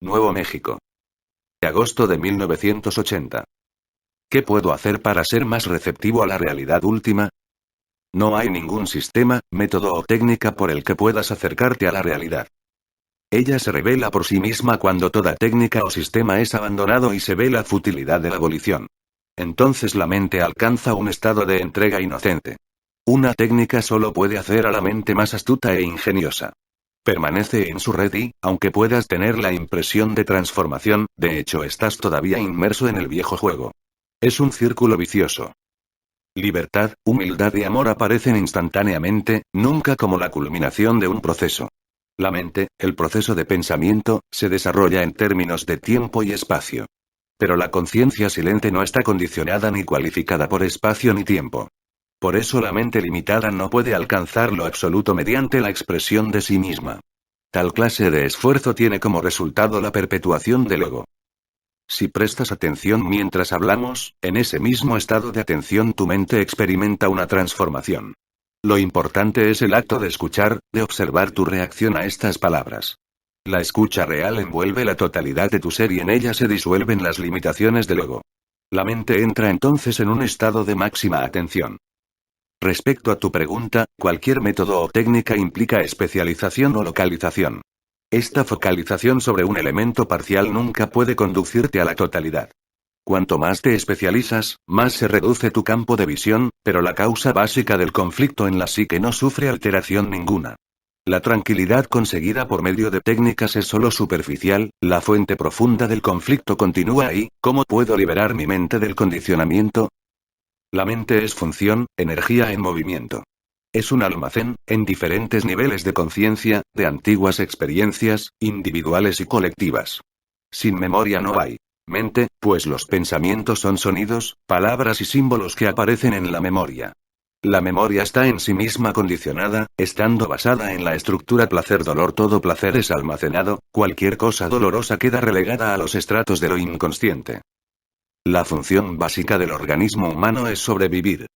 Nuevo México. Agosto de 1980. ¿Qué puedo hacer para ser más receptivo a la realidad última? No hay ningún sistema, método o técnica por el que puedas acercarte a la realidad. Ella se revela por sí misma cuando toda técnica o sistema es abandonado y se ve la futilidad de la abolición. Entonces la mente alcanza un estado de entrega inocente. Una técnica solo puede hacer a la mente más astuta e ingeniosa. Permanece en su red y, aunque puedas tener la impresión de transformación, de hecho estás todavía inmerso en el viejo juego. Es un círculo vicioso. Libertad, humildad y amor aparecen instantáneamente, nunca como la culminación de un proceso. La mente, el proceso de pensamiento, se desarrolla en términos de tiempo y espacio. Pero la conciencia silente no está condicionada ni cualificada por espacio ni tiempo. Por eso la mente limitada no puede alcanzar lo absoluto mediante la expresión de sí misma. Tal clase de esfuerzo tiene como resultado la perpetuación del ego. Si prestas atención mientras hablamos, en ese mismo estado de atención tu mente experimenta una transformación. Lo importante es el acto de escuchar, de observar tu reacción a estas palabras. La escucha real envuelve la totalidad de tu ser y en ella se disuelven las limitaciones del ego. La mente entra entonces en un estado de máxima atención. Respecto a tu pregunta, cualquier método o técnica implica especialización o localización. Esta focalización sobre un elemento parcial nunca puede conducirte a la totalidad. Cuanto más te especializas, más se reduce tu campo de visión, pero la causa básica del conflicto en la psique no sufre alteración ninguna. La tranquilidad conseguida por medio de técnicas es solo superficial, la fuente profunda del conflicto continúa ahí. ¿Cómo puedo liberar mi mente del condicionamiento? La mente es función, energía en movimiento. Es un almacén, en diferentes niveles de conciencia, de antiguas experiencias, individuales y colectivas. Sin memoria no hay mente, pues los pensamientos son sonidos, palabras y símbolos que aparecen en la memoria. La memoria está en sí misma condicionada, estando basada en la estructura placer-dolor. Todo placer es almacenado, cualquier cosa dolorosa queda relegada a los estratos de lo inconsciente. La función básica del organismo humano es sobrevivir.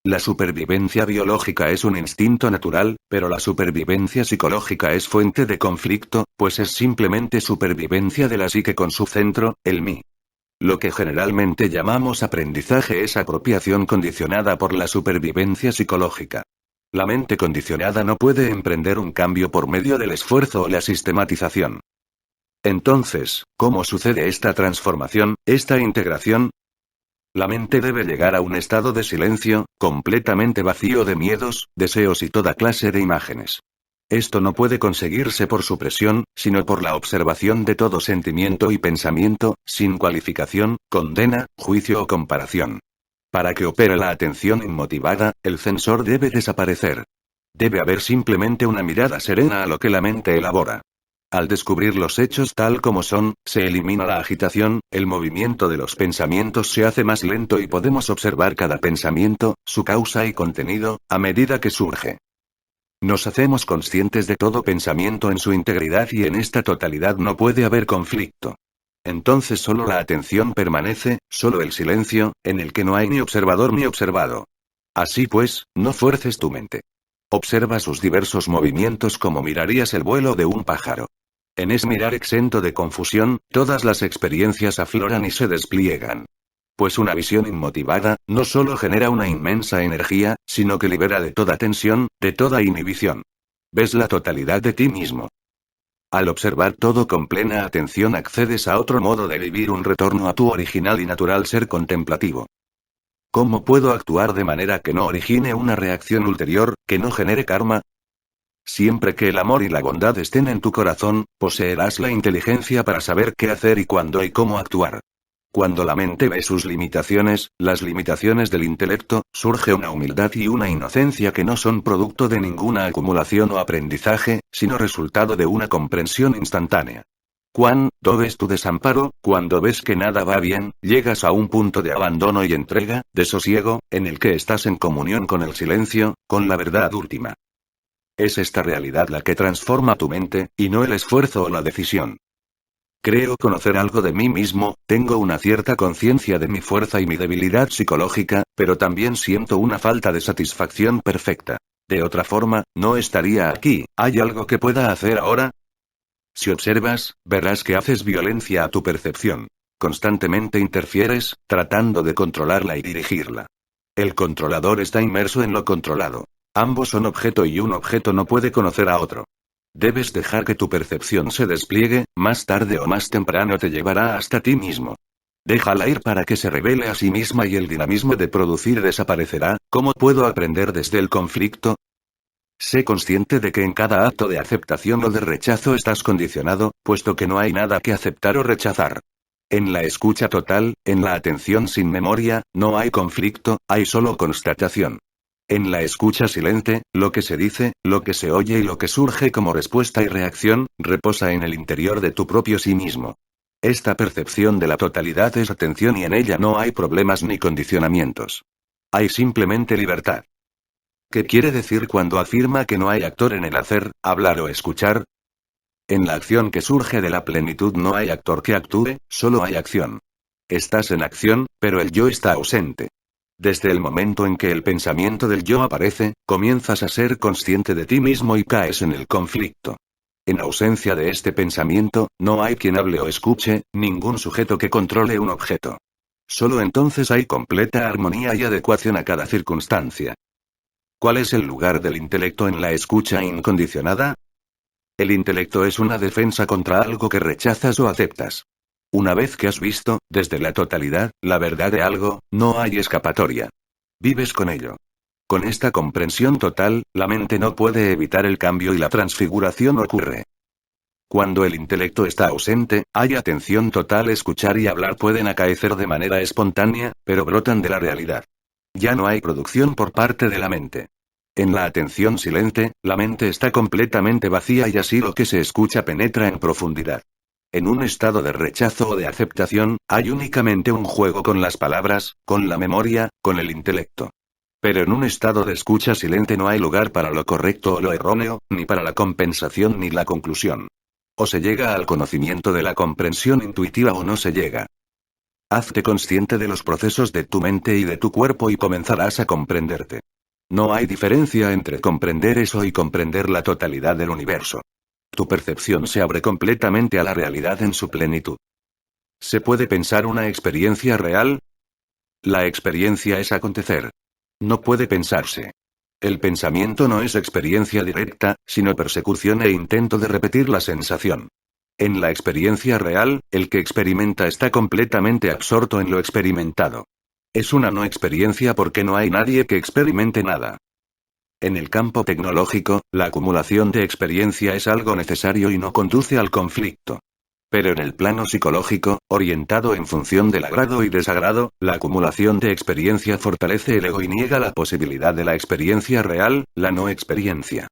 La supervivencia biológica es un instinto natural, pero la supervivencia psicológica es fuente de conflicto, pues es simplemente supervivencia de la psique con su centro, el mí. Lo que generalmente llamamos aprendizaje es apropiación condicionada por la supervivencia psicológica. La mente condicionada no puede emprender un cambio por medio del esfuerzo o la sistematización. Entonces, ¿cómo sucede esta transformación, esta integración? La mente debe llegar a un estado de silencio, completamente vacío de miedos, deseos y toda clase de imágenes. Esto no puede conseguirse por supresión, sino por la observación de todo sentimiento y pensamiento, sin cualificación, condena, juicio o comparación. Para que opere la atención inmotivada, el censor debe desaparecer. Debe haber simplemente una mirada serena a lo que la mente elabora. Al descubrir los hechos tal como son, se elimina la agitación, el movimiento de los pensamientos se hace más lento y podemos observar cada pensamiento, su causa y contenido, a medida que surge. Nos hacemos conscientes de todo pensamiento en su integridad y en esta totalidad no puede haber conflicto. Entonces solo la atención permanece, solo el silencio, en el que no hay ni observador ni observado. Así pues, no fuerces tu mente. Observa sus diversos movimientos como mirarías el vuelo de un pájaro. En ese mirar exento de confusión, todas las experiencias afloran y se despliegan. Pues una visión inmotivada, no solo genera una inmensa energía, sino que libera de toda tensión, de toda inhibición. Ves la totalidad de ti mismo. Al observar todo con plena atención accedes a otro modo de vivir, un retorno a tu original y natural ser contemplativo. ¿Cómo puedo actuar de manera que no origine una reacción ulterior, que no genere karma? Siempre que el amor y la bondad estén en tu corazón, poseerás la inteligencia para saber qué hacer y cuándo y cómo actuar. Cuando la mente ve sus limitaciones, las limitaciones del intelecto, surge una humildad y una inocencia que no son producto de ninguna acumulación o aprendizaje, sino resultado de una comprensión instantánea. Cuando ves tu desamparo, cuando ves que nada va bien, llegas a un punto de abandono y entrega, de sosiego, en el que estás en comunión con el silencio, con la verdad última. Es esta realidad la que transforma tu mente, y no el esfuerzo o la decisión. Creo conocer algo de mí mismo, tengo una cierta conciencia de mi fuerza y mi debilidad psicológica, pero también siento una falta de satisfacción perfecta. De otra forma, no estaría aquí. ¿Hay algo que pueda hacer ahora? Si observas, verás que haces violencia a tu percepción. Constantemente interfieres, tratando de controlarla y dirigirla. El controlador está inmerso en lo controlado. Ambos son objeto y un objeto no puede conocer a otro. Debes dejar que tu percepción se despliegue, más tarde o más temprano te llevará hasta ti mismo. Déjala ir para que se revele a sí misma y el dinamismo de producir desaparecerá. ¿Cómo puedo aprender desde el conflicto? Sé consciente de que en cada acto de aceptación o de rechazo estás condicionado, puesto que no hay nada que aceptar o rechazar. En la escucha total, en la atención sin memoria, no hay conflicto, hay solo constatación. En la escucha silente, lo que se dice, lo que se oye y lo que surge como respuesta y reacción, reposa en el interior de tu propio sí mismo. Esta percepción de la totalidad es atención y en ella no hay problemas ni condicionamientos. Hay simplemente libertad. ¿Qué quiere decir cuando afirma que no hay actor en el hacer, hablar o escuchar? En la acción que surge de la plenitud no hay actor que actúe, solo hay acción. Estás en acción, pero el yo está ausente. Desde el momento en que el pensamiento del yo aparece, comienzas a ser consciente de ti mismo y caes en el conflicto. En ausencia de este pensamiento, no hay quien hable o escuche, ningún sujeto que controle un objeto. Solo entonces hay completa armonía y adecuación a cada circunstancia. ¿Cuál es el lugar del intelecto en la escucha incondicionada? El intelecto es una defensa contra algo que rechazas o aceptas. Una vez que has visto, desde la totalidad, la verdad de algo, no hay escapatoria. Vives con ello. Con esta comprensión total, la mente no puede evitar el cambio y la transfiguración ocurre. Cuando el intelecto está ausente, hay atención total, escuchar y hablar pueden acaecer de manera espontánea, pero brotan de la realidad. Ya no hay producción por parte de la mente. En la atención silente, la mente está completamente vacía y así lo que se escucha penetra en profundidad. En un estado de rechazo o de aceptación, hay únicamente un juego con las palabras, con la memoria, con el intelecto. Pero en un estado de escucha silente no hay lugar para lo correcto o lo erróneo, ni para la compensación ni la conclusión. O se llega al conocimiento de la comprensión intuitiva o no se llega. Hazte consciente de los procesos de tu mente y de tu cuerpo y comenzarás a comprenderte. No hay diferencia entre comprender eso y comprender la totalidad del universo. Tu percepción se abre completamente a la realidad en su plenitud. ¿Se puede pensar una experiencia real? La experiencia es acontecer. No puede pensarse. El pensamiento no es experiencia directa, sino persecución e intento de repetir la sensación. En la experiencia real, el que experimenta está completamente absorto en lo experimentado. Es una no experiencia porque no hay nadie que experimente nada. En el campo tecnológico, la acumulación de experiencia es algo necesario y no conduce al conflicto. Pero en el plano psicológico, orientado en función del agrado y desagrado, la acumulación de experiencia fortalece el ego y niega la posibilidad de la experiencia real, la no experiencia.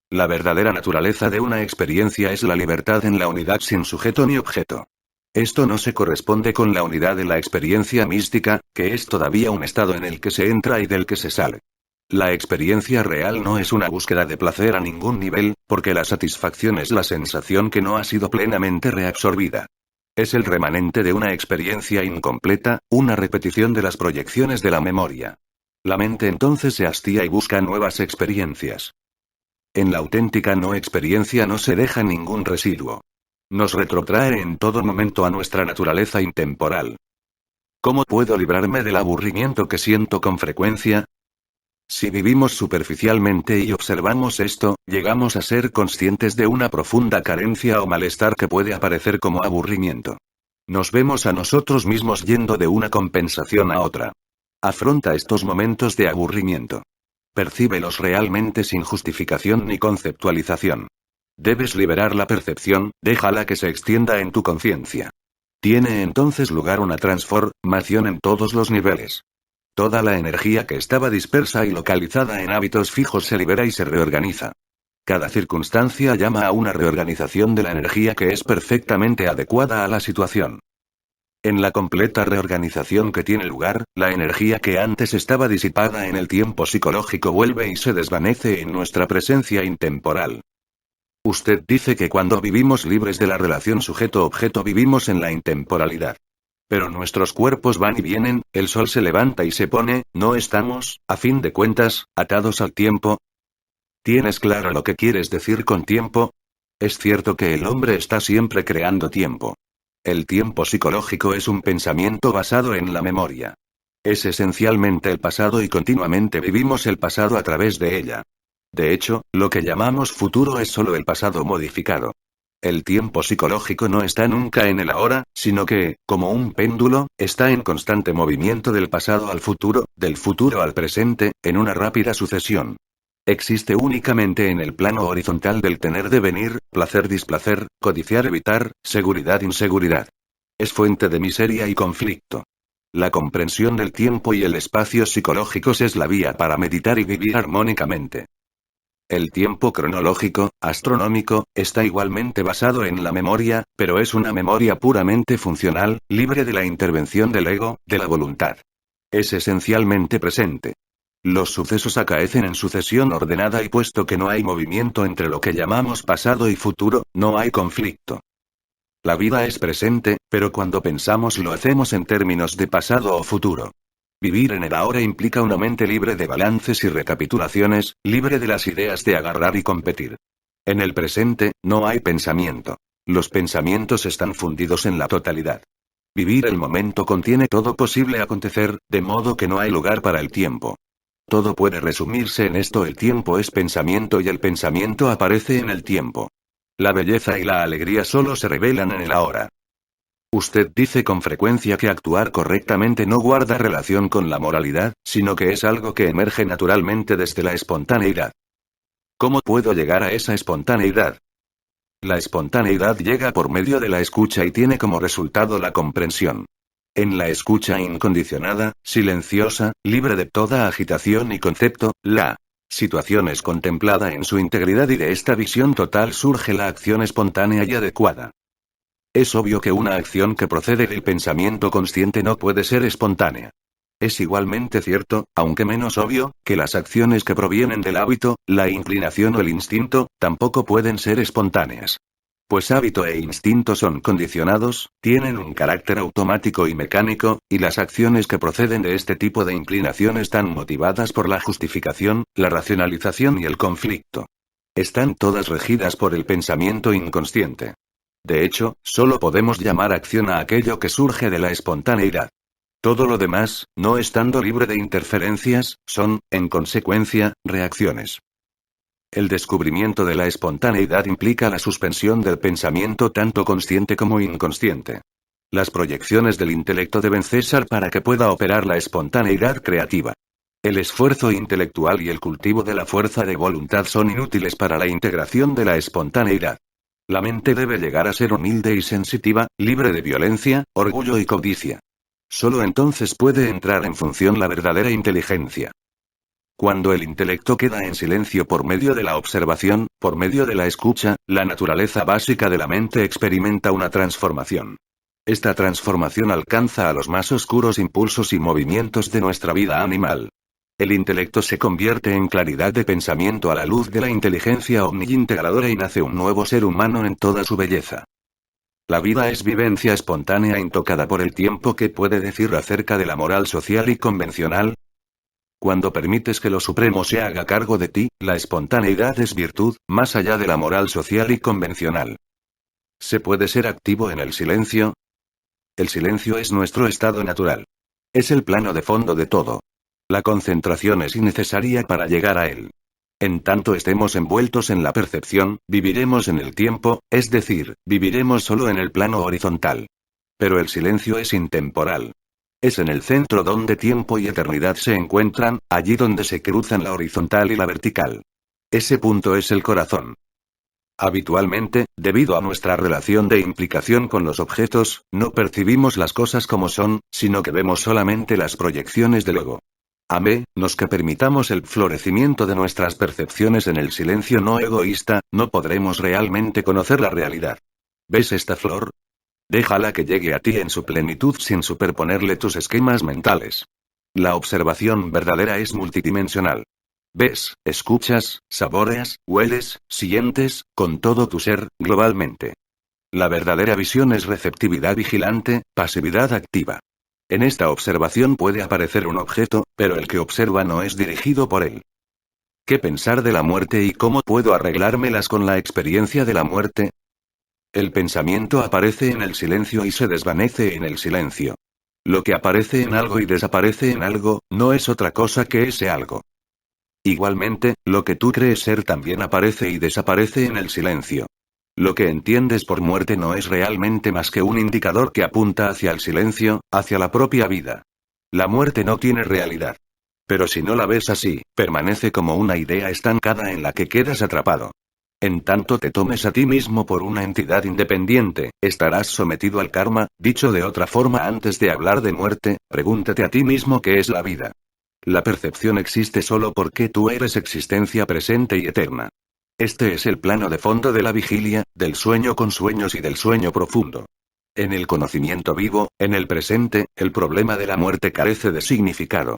La verdadera naturaleza de una experiencia es la libertad en la unidad sin sujeto ni objeto. Esto no se corresponde con la unidad de la experiencia mística, que es todavía un estado en el que se entra y del que se sale. La experiencia real no es una búsqueda de placer a ningún nivel, porque la satisfacción es la sensación que no ha sido plenamente reabsorbida. Es el remanente de una experiencia incompleta, una repetición de las proyecciones de la memoria. La mente entonces se hastía y busca nuevas experiencias. En la auténtica no experiencia no se deja ningún residuo. Nos retrotrae en todo momento a nuestra naturaleza intemporal. ¿Cómo puedo librarme del aburrimiento que siento con frecuencia? Si vivimos superficialmente y observamos esto, llegamos a ser conscientes de una profunda carencia o malestar que puede aparecer como aburrimiento. Nos vemos a nosotros mismos yendo de una compensación a otra. Afronta estos momentos de aburrimiento. Percíbelos realmente sin justificación ni conceptualización. Debes liberar la percepción, déjala que se extienda en tu conciencia. Tiene entonces lugar una transformación en todos los niveles. Toda la energía que estaba dispersa y localizada en hábitos fijos se libera y se reorganiza. Cada circunstancia llama a una reorganización de la energía que es perfectamente adecuada a la situación. En la completa reorganización que tiene lugar, la energía que antes estaba disipada en el tiempo psicológico vuelve y se desvanece en nuestra presencia intemporal. Usted dice que cuando vivimos libres de la relación sujeto-objeto vivimos en la intemporalidad. Pero nuestros cuerpos van y vienen, el sol se levanta y se pone, ¿no estamos, a fin de cuentas, atados al tiempo? ¿Tienes claro lo que quieres decir con tiempo? Es cierto que el hombre está siempre creando tiempo. El tiempo psicológico es un pensamiento basado en la memoria. Es esencialmente el pasado y continuamente vivimos el pasado a través de ella. De hecho, lo que llamamos futuro es solo el pasado modificado. El tiempo psicológico no está nunca en el ahora, sino que, como un péndulo, está en constante movimiento del pasado al futuro, del futuro al presente, en una rápida sucesión. Existe únicamente en el plano horizontal del tener devenir, placer-displacer, codiciar-evitar, seguridad-inseguridad. Es fuente de miseria y conflicto. La comprensión del tiempo y el espacio psicológicos es la vía para meditar y vivir armónicamente. El tiempo cronológico, astronómico, está igualmente basado en la memoria, pero es una memoria puramente funcional, libre de la intervención del ego, de la voluntad. Es esencialmente presente. Los sucesos acaecen en sucesión ordenada y puesto que no hay movimiento entre lo que llamamos pasado y futuro, no hay conflicto. La vida es presente, pero cuando pensamos lo hacemos en términos de pasado o futuro. Vivir en el ahora implica una mente libre de balances y recapitulaciones, libre de las ideas de agarrar y competir. En el presente, no hay pensamiento. Los pensamientos están fundidos en la totalidad. Vivir el momento contiene todo posible acontecer, de modo que no hay lugar para el tiempo. Todo puede resumirse en esto: el tiempo es pensamiento y el pensamiento aparece en el tiempo. La belleza y la alegría solo se revelan en el ahora. Usted dice con frecuencia que actuar correctamente no guarda relación con la moralidad, sino que es algo que emerge naturalmente desde la espontaneidad. ¿Cómo puedo llegar a esa espontaneidad? La espontaneidad llega por medio de la escucha y tiene como resultado la comprensión. En la escucha incondicionada, silenciosa, libre de toda agitación y concepto, la situación es contemplada en su integridad y de esta visión total surge la acción espontánea y adecuada. Es obvio que una acción que procede del pensamiento consciente no puede ser espontánea. Es igualmente cierto, aunque menos obvio, que las acciones que provienen del hábito, la inclinación o el instinto, tampoco pueden ser espontáneas. Pues hábito e instinto son condicionados, tienen un carácter automático y mecánico, y las acciones que proceden de este tipo de inclinación están motivadas por la justificación, la racionalización y el conflicto. Están todas regidas por el pensamiento inconsciente. De hecho, solo podemos llamar acción a aquello que surge de la espontaneidad. Todo lo demás, no estando libre de interferencias, son, en consecuencia, reacciones. El descubrimiento de la espontaneidad implica la suspensión del pensamiento tanto consciente como inconsciente. Las proyecciones del intelecto deben cesar para que pueda operar la espontaneidad creativa. El esfuerzo intelectual y el cultivo de la fuerza de voluntad son inútiles para la integración de la espontaneidad. La mente debe llegar a ser humilde y sensitiva, libre de violencia, orgullo y codicia. Solo entonces puede entrar en función la verdadera inteligencia. Cuando el intelecto queda en silencio por medio de la observación, por medio de la escucha, la naturaleza básica de la mente experimenta una transformación. Esta transformación alcanza a los más oscuros impulsos y movimientos de nuestra vida animal. El intelecto se convierte en claridad de pensamiento a la luz de la inteligencia omniintegradora y nace un nuevo ser humano en toda su belleza. La vida es vivencia espontánea intocada por el tiempo. ¿Qué puede decir acerca de la moral social y convencional? Cuando permites que lo supremo se haga cargo de ti, la espontaneidad es virtud, más allá de la moral social y convencional. ¿Se puede ser activo en el silencio? El silencio es nuestro estado natural. Es el plano de fondo de todo. La concentración es innecesaria para llegar a él. En tanto estemos envueltos en la percepción, viviremos en el tiempo, es decir, viviremos solo en el plano horizontal. Pero el silencio es intemporal. Es en el centro donde tiempo y eternidad se encuentran, allí donde se cruzan la horizontal y la vertical. Ese punto es el corazón. Habitualmente, debido a nuestra relación de implicación con los objetos, no percibimos las cosas como son, sino que vemos solamente las proyecciones del ego. A menos que permitamos el florecimiento de nuestras percepciones en el silencio no egoísta, no podremos realmente conocer la realidad. ¿Ves esta flor? Déjala que llegue a ti en su plenitud sin superponerle tus esquemas mentales. La observación verdadera es multidimensional. Ves, escuchas, saboreas, hueles, sientes, con todo tu ser, globalmente. La verdadera visión es receptividad vigilante, pasividad activa. En esta observación puede aparecer un objeto, pero el que observa no es dirigido por él. ¿Qué pensar de la muerte y cómo puedo arreglármelas con la experiencia de la muerte? El pensamiento aparece en el silencio y se desvanece en el silencio. Lo que aparece en algo y desaparece en algo, no es otra cosa que ese algo. Igualmente, lo que tú crees ser también aparece y desaparece en el silencio. Lo que entiendes por muerte no es realmente más que un indicador que apunta hacia el silencio, hacia la propia vida. La muerte no tiene realidad. Pero si no la ves así, permanece como una idea estancada en la que quedas atrapado. En tanto te tomes a ti mismo por una entidad independiente, estarás sometido al karma. Dicho de otra forma, antes de hablar de muerte, pregúntate a ti mismo qué es la vida. La percepción existe solo porque tú eres existencia presente y eterna. Este es el plano de fondo de la vigilia, del sueño con sueños y del sueño profundo. En el conocimiento vivo, en el presente, el problema de la muerte carece de significado.